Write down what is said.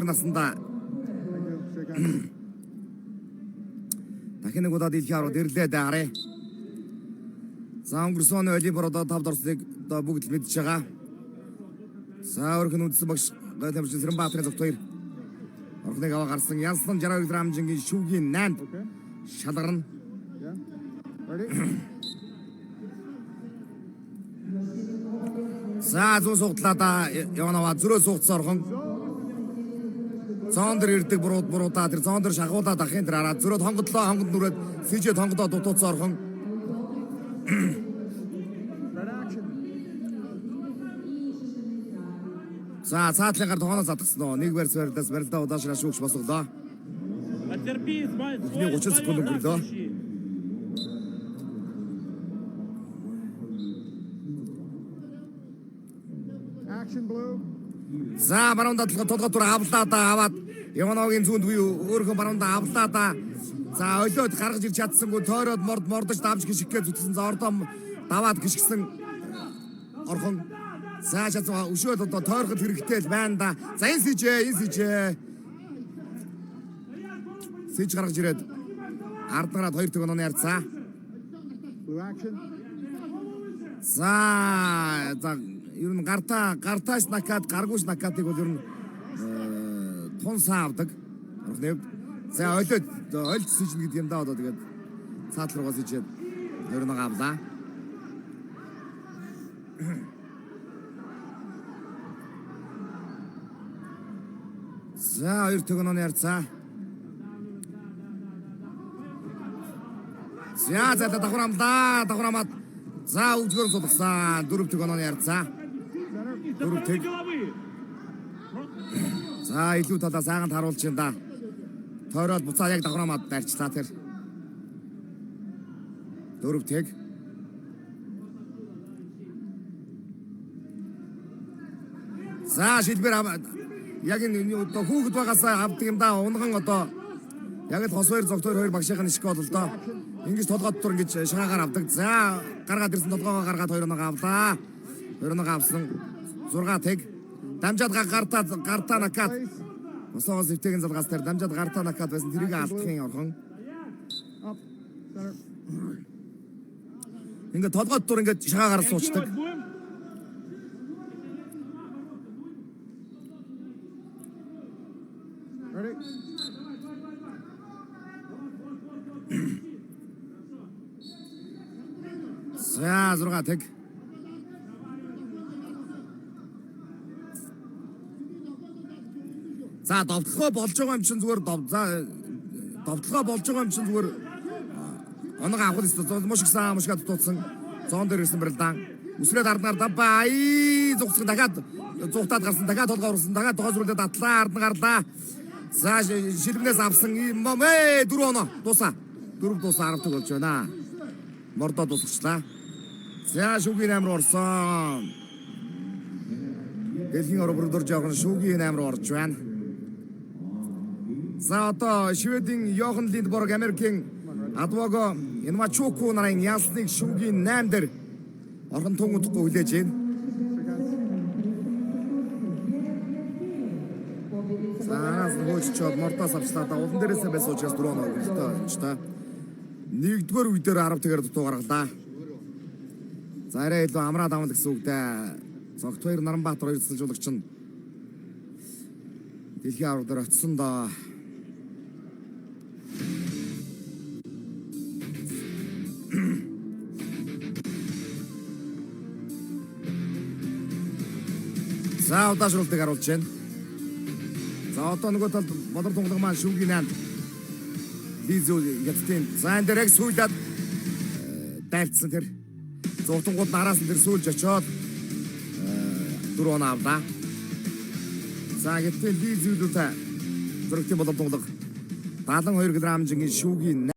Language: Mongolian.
42 наснда дахин нэг удаа дэлхийн аврагт ирлээд харъя. За өнгөрсөн Олимпиад одоо 5 дорсыг одоо бүгд л мэдж байгаа. За өөрхөн үндсэн багш Гайдамжин Сэрэнбаатарын зөвхт хоёр орхныг аваа гарсан Янсан 62 кг хэмжээний шүүгийн 8 шалгарна. За зүүн сугтлаа явнаваа зөрөө сугцсан орхон. Зоон дээр ирдэг буруудаа тэр зоон дээр шахуулаад ахын тэр хараад зөрөөд хонгодлоо хонгод нүрээд сэжээд хонгодоо дутууцсан орхон. За цаатлын гар тохооноос атгсан нөө. Нэг барьдаас барилдаа удаашраа шүүгч босгодоо. Потерпи, свой 30 секунд өнгөрлөө. За баруунда толгойдор авлаа да аваад Ивановын зүүнд буюу өөрхөн баруунда авлаа да. За олиод гаргаж ирч чадсангүй тойроод мордож давж гიშггээ зүтгсэн. За ордоо даваад гიშгсэн орхон. За шатаа өшөөл одоо тойроход хэрэгтэй л байна да. За энэ сижээ. Сиж гаргаж ирээд арднараад 2 төгөн оны ярьцаа. За ер нь гартаас накат гаргууш накатыг бол ер нь тунсаа авдаг. Орхныг. За олж сижнэ гэдэг юм да одоо тэгээд цаатал руугаа сижээд 2 авлаа. За 2 төгөн оны ярьцаа. За давхрамаад за үлгэр сулгасан 4 төгөн оны ярьцаа. 4 тэг. За илүү талаас ааганд харуулж байна да. Тойроод буцаа яг давхрамаад дарчлаа тэр. 4 тэг. За шилбэр яг энэ одоо хүүхэд байгаасаа авдаг юм да. Унган одоо яг л хос хоёр зогт хоёр багшийн ишг бол доо. Ингэж толгой дотор ингэж шагаагаар авдаг. За гаргаад ирсэн толгойгоо гаргаад 2 авлаа. 2 авсан 6 тэг. Дамжаад гартаа накат. Босоос өвтгийн залгаас тэр дамжаад гартаа накат байсан тэрийг алдахын орхон. Ингээ толгой дотор ингэж шагаагаар суучдаг. За 6 тэг. За довтлогоо болж байгаа юм чинь зүгээр довтлогоо болж байгаа юм чинь зүгээр оноо авах гэсэн мушгсан мушгаад дутсан зоон дээр ирсэн барилдаан үсрээд арднаар давбаа зугсах дахиад зугтаад гарсан дахиад толгоо урсан дахиад тоогоосруулаад атлаа ардна гарлаа. За шилбнээс авсан юм 4 оноо дуусаа 4 дуусаа 10 болж байна. Мордоо дуусгачлаа. За шүүгийн 8 руу орсон. Дэлхийн орбордор жоохон шүүгийн 8 руу орж байна. За одоо Шведийн Йохан Линдборг Америкийн адвого Инмачуку нарын ясныг шүүгийн 8 дээр орхон тун удахгүй хүлээж байна. За араас нь хөөччод мордоос авчлаа да улан дээрээсээ байсан учраас 4 оноо өгөлтөө болж та. Нэгдүгээр үе дээр 10 тэгээр дутуу гаргалаа. За арай илүү амраад авна гэсэн үг дээ. Зогт хоёр Наранбаатар хоёр цэцэлжуулагч нь дэлхийн авраг дээр очсон доо. За удаашруултыг харуулж байна. За одоо нөгөө талд бодор тунгалаг маань шүүгийн 8 Лизо яттын зан дээр яг сүүлээд дайлцсан тэр зуутангууд нараас нь тэр сүүлж очоод 4 оноо авлаа. За яттын Лизо үлдээ зөрөгтийн бодор тунгалаг 72 кг хэмжээний шүүгийн